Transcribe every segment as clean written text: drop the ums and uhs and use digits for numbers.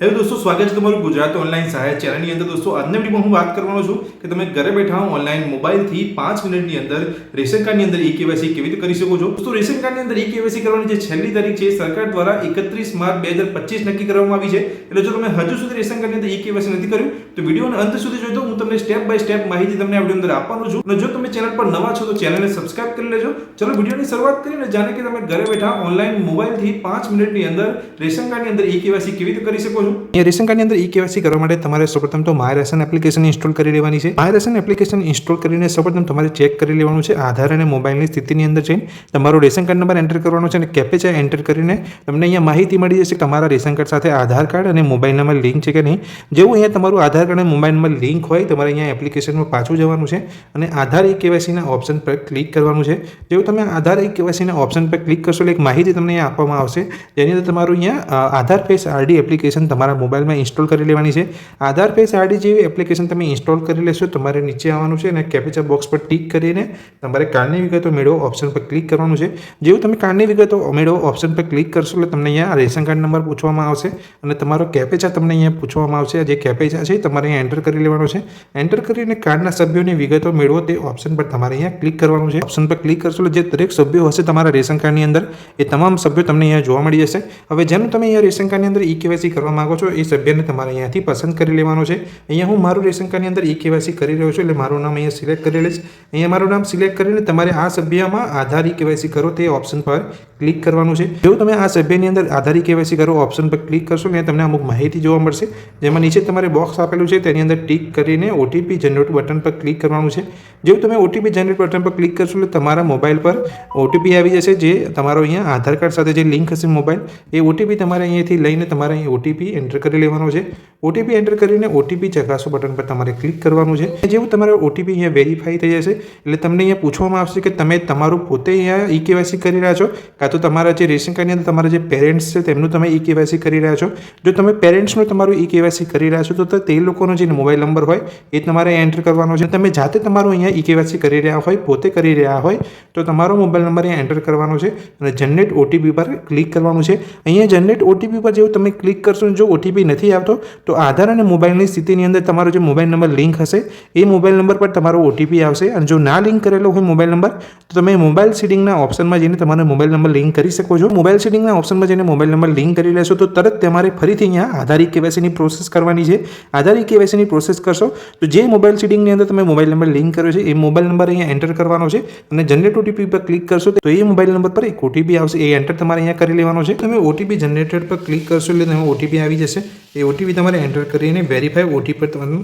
Hello દોસ્તો, સ્વાગત છે તમારું ગુજરાત ઓનલાઈન સહાયક ચેનલની અંદર। દોસ્તો, આજના વિડીયોમાં હું વાત કરવાનો છું કે તમે ઘરે બેઠા ઓનલાઈન મોબાઈલથી 5 મિનિટની અંદર રેશન કાર્ડની અંદર ઈ-કેવાયસી કેવી રીતે કરી શકો છો। દોસ્તો, રેશન કાર્ડની અંદર ઈ-કેવાયસી કરવાની જે છેલ્લી તારીખ છે સરકાર દ્વારા 31 માર્ચ 2025 નક્કી કરવામાં આવી છે। એટલે જો તમે હજુ સુધી રેશન કાર્ડની અંદર ઈ-કેવાયસી નથી કર્યું તો વિડીયોના અંત સુધી જોજો। હું તમને સ્ટેપ બાય સ્ટેપ માહિતી તમને આ વિડીયો અંદર આપવાનો છું અને જો તમે ચેનલ પર નવા છો તો ચેનલને સબસ્ક્રાઇબ કરી લેજો। ચલો વિડીયોની શરૂઆત કરીને જાણે કે તમે ઘરે બેઠા ઓનલાઈન મોબાઈલથી 5 મિનિટની અંદર રેશન કાર્ડની અંદર ઈ-કેવાયસી કેવી રીતે કરી શકો છો। રેશન કાર્ડની અંદર ઈ-કેવાયસી કરવા માટે તમારે સૌપ્રથમ તો માય રેશન એપ્લિકેશન ઇન્સ્ટોલ કરી લેવાની છે। માય રેશન એપ્લિકેશન ઇન્સ્ટોલ કરીને સૌપ્રથમ તમારે ચેક કરી લેવાનું છે આધાર અને મોબાઈલની સ્થિતિની અંદર જઈને તમારો રેશન કાર્ડ નંબર એન્ટર કરવાનો છે અને કેપ્ચા એન્ટર કરીને તમને અહીંયા માહિતી મળી જશે કે તમારા રેશન કાર્ડ સાથે આધાર કાર્ડ અને મોબાઈલ નંબર લિંક છે કે નહીં। જેવું અહીંયા તમારું આધાર કાર્ડ અને મોબાઈલ નંબર લિંક હોય તમારે અહીંયા એપ્લિકેશનમાં પાછું જવાનું છે અને આધાર ઈ-કેવાયસીના ઓપ્શન પર ક્લિક કરવાનું છે। જેવું તમે આધાર ઈ-કેવાયસીના ઓપ્શન પર ક્લિક કરશો એટલે એક માહિતી તમને અહીંયા આપવામાં આવશે જેની અંદર તમારું અહીંયા આધાર ફેસ આરડી એપ્લિકેશન તમારા મોબાઈલમાં ઇન્સ્ટોલ કરી લેવાની છે। આધાર ફેસ આરડી જેવી એપ્લિકેશન તમે ઇન્સ્ટોલ કરી લેશો તમારે નીચે આવવાનું છે અને કેપ્ચા બોક્સ પર ટિક કરીને તમારે કાર્ડની વિગતો મેળવો ઓપ્શન પર ક્લિક કરવાનું છે। જેવું તમે કાર્ડની વિગતો મેળવો ઓપ્શન પર ક્લિક કરશો એટલે તમને અહીંયા રેશન કાર્ડ નંબર પૂછવામાં આવશે અને તમારો કેપ્ચા તમને અહીંયા પૂછવામાં આવશે। જે કેપ્ચા છે તમારે અહીંયા એન્ટર કરી લેવાનો છે। એન્ટર કરીને કાર્ડના સભ્યોની વિગતો મેળવો તે ઓપ્શન પર તમારે અહીંયા ક્લિક કરવાનું છે। ઓપ્શન પર ક્લિક કરશો એટલે જે દરેક સભ્યો હશે તમારા રેશન કાર્ડની અંદર એ તમામ સભ્યો તમને અહીંયા જોવા મળી જશે। હવે જેનું તમે અહીંયા રેશન કાર્ડની અંદર ઈ-કેવાયસી કરવા માંગો છો એ સભ્યને તમારે અહીંયાથી પસંદ કરી લેવાનો છે। અહીંયા હું મારું રેશન કાર્ડની અંદર ઈ-કેવાયસી કરી રહ્યો છું એટલે મારું નામ અહીંયા સિલેક્ટ કરી લઈશ। અહીંયા મારું નામ સિલેક્ટ કરીને તમારે આ સભ્યમાં આધાર ઈ-કેવાયસી કરો તે ઓપ્શન પર ક્લિક કરવાનું છે। જો તમે આ સભ્યની અંદર આધાર ઈ-કેવાયસી કરો ઓપ્શન પર ક્લિક કરશો એટલે તમને અમુક માહિતી જોવા મળશે જેમાં નીચે તમારે બોક્સ આપેલું છે તેની અંદર ટિક કરીને ઓટીપી જનરેટ બટન પર ક્લિક કરવાનું છે। જેવું તમે ઓટીપી જનરેટ બટન પર ક્લિક કરશો એટલે તમારા મોબાઈલ પર ઓટીપી આવી જશે જે તમારો અહીંયા આધાર કાર્ડ સાથે જે લિંક હશે મોબાઈલ એ ઓટીપી તમારે અહીંયાથી લઈને તમારે અહીં ઓટીપી એન્ટર કરી લેવાનો છે। ઓટીપી એન્ટર કરીને ઓટીપી ચકાસો બટન પર તમારે ક્લિક કરવાનું છે। જેવું તમારે ઓટીપી અહીંયા વેરીફાઈ થઈ જશે એટલે તમને અહીંયા પૂછવામાં આવશે કે તમે તમારું પોતે અહીંયા ઈ-કેવાયસી કરી રહ્યા છો કાં તો તમારા જે રેશન કાર્ડની અંદર તમારા જે પેરેન્ટ્સ છે તેમનું તમે ઈ-કેવાયસી કરી રહ્યા છો। જો તમે પેરેન્ટ્સનું તમારું ઈ-કેવાયસી કરી રહ્યા છો તો તે લોકોનો જે મોબાઈલ નંબર હોય એ તમારે એન્ટર કરવાનો છે। તમે જાતે તમારું અહીંયા ઈ-કેવાયસી કરી રહ્યા હોય પોતે કરી રહ્યા હોય તો તમારો મોબાઈલ નંબર અહીંયા એન્ટર કરવાનો છે અને જનરેટ ઓટીપી પર ક્લિક કરવાનું છે। અહીંયા જનરેટ ઓટીપી પર જેવું તમે ક્લિક કરશો જો ઓટીપી નથી આવતો તો આધાર અને મોબાઈલની સ્થિતિની અંદર તમારો જે મોબાઈલ નંબર લિંક હશે એ મોબાઈલ નંબર પર તમારો ઓટીપી આવશે અને જો ના લિંક કરેલો હોય મોબાઈલ નંબર તો તમે મોબાઈલ સેટિંગના ઓપ્શનમાં જઈને તમારો મોબાઈલ નંબર લિંક કરી શકો છો। મોબાઈલ સેટિંગના ઓપ્શનમાં જઈને મોબાઈલ નંબર લિંક કરી લેશો તો તરત તમારે ફરીથી અહીંયા આધાર ઈ-કેવાયસીની પ્રોસેસ કરવાની છે। આધાર ઈ-કેવાયસીની પ્રોસેસ કરશો તો જે મોબાઈલ સેટિંગની અંદર તમે મોબાઈલ નંબર લિંક કર્યો છે એ મોબાઈલ નંબર અહીંયા એન્ટર કરવાનો છે અને જનરેટ ઓટીપી પર ક્લિક કરશો તો એ મોબાઈલ નંબર પર એક ઓટીપી આવશે એ એન્ટર તમારે અહીંયા કરી લેવાનો છે। તમે ઓટીપી જનરેટેડ પર ક્લિક કરશો એટલે તમે ઓટીપી આવી જશે એ ઓટીપી તમારે એન્ટર કરીને વેરીફાઈ ઓટીપી પર તમારું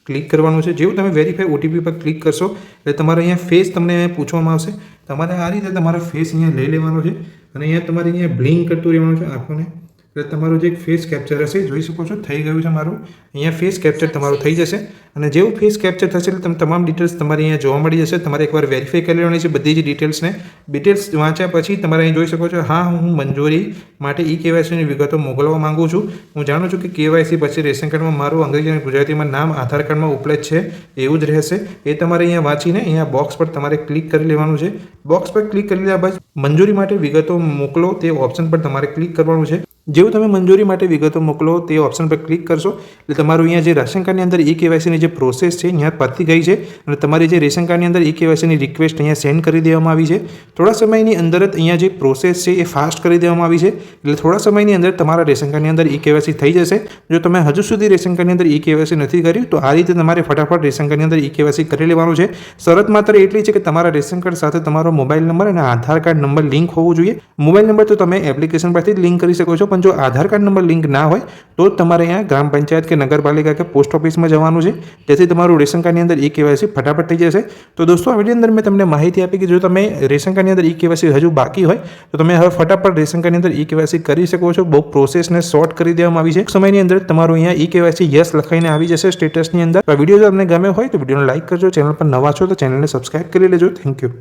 ક્લિક કરવાનું છે। જેવું તમે વેરીફાઈ ઓટીપી પર ક્લિક કરશો એટલે તમારે અહીંયા ફેસ તમને પૂછવામાં આવશે તમારે આ રીતે તમારો ફેસ અહીંયા લઈ લેવાનો છે અને અહીંયા તમારે અહીંયા બ્લિંક કરતું રહેવાનું છે આંખોને એટલે તમારું જે ફેસ કેપ્ચર હશે જોઈ શકો છો થઈ ગયું છે મારું અહીંયા ફેસ કેપ્ચર તમારું થઈ જશે અને જેવું ફેસ કેપ્ચર થશે એટલે તમે તમામ ડિટેલ્સ તમારે અહીંયા જોવા મળી જશે। તમારે એકવાર વેરીફાઈ કરી લેવાની છે બધી જ ડિટેલ્સ વાંચ્યા પછી તમારે અહીં જોઈ શકો છો હા હું મંજૂરી માટે ઈ-કેવાયસીની વિગતો મોકલવા માંગુ છું। હું જાણું છું કે કેવાયસી પછી રેશન કાર્ડમાં મારું અંગ્રેજી અને ગુજરાતીમાં નામ આધાર કાર્ડમાં ઉપલબ્ધ છે એવું જ રહેશે એ તમારે અહીંયા વાંચીને અહીંયા બોક્સ પર તમારે ક્લિક કરી લેવાનું છે। બોક્સ પર ક્લિક કરી લીધા બાદ મંજૂરી માટે વિગતો મોકલો તે ઓપ્શન પર તમારે ક્લિક કરવાનું છે। જેવું તમે મંજૂરી માટે વિગતો મોકલો તે ઓપ્શન પર ક્લિક કરશો એટલે તમારું અહીંયા જે રેશન કાર્ડની અંદર ઈ-કેવાયસીની જે પ્રોસેસ છે અહીંયા પતી ગઈ છે અને તમારી જે રેશન કાર્ડની અંદર ઈ-કેવાયસીની રિક્વેસ્ટ અહીંયા સેન્ડ કરી દેવામાં આવી છે। થોડા સમયની અંદર જ અહીંયા જે પ્રોસેસ છે એ ફાસ્ટ કરી દેવામાં આવી છે એટલે થોડા સમયની અંદર તમારા રેશન કાર્ડની અંદર ઈ-કેવાયસી થઈ જશે। જો તમે હજુ સુધી રેશન કાર્ડની અંદર ઈ-કેવાયસી નથી કર્યું તો આ રીતે તમારે ફટાફટ રેશન કાર્ડની અંદર ઈ-કેવાયસી કરી લેવાનું છે। શરત માત્ર એટલી છે કે તમારા રેશન કાર્ડ સાથે તમારો મોબાઈલ નંબર અને આધાર કાર્ડ નંબર લિંક હોવું જોઈએ। મોબાઈલ નંબર તો તમે એપ્લિકેશન પરથી જ લિંક કરી શકો છો પણ જો આધાર કાર્ડ નંબર લિંક ના હોય તો તમારે અહીંયા ગ્રામ પંચાયત કે નગરપાલિકા કે પોસ્ટ ઓફિસમાં જવાનું છે જેથી તમારું રેશન કાર્ડની અંદર ઈ-કેવાયસી ફટાફટ થઈ જશે। તો દોસ્તો આ વિડીયો અંદર મેં તમને માહિતી આપી કે જો તમે રેશન કાર્ડની અંદર ઈ-કેવાયસી હજુ બાકી હોય તો તમે હવે ફટાફટ રેશન કાર્ડની અંદર ઈ-કેવાયસી કરી શકો છો। બહુ પ્રોસેસને શોર્ટ કરી દેવામાં આવી છે। સમયની અંદર તમારું અહીંયા ઈ-કેવાયસી યસ લખાઈને આવી જશે સ્ટેટસની અંદર। આ વિડીયો જો તમને ગમે હોય તો વિડીયોને લાઈક કરજો, ચેનલ પર નવા છો તો ચેનલને સબસ્ક્રાઇબ કરી લેજો। Thank you.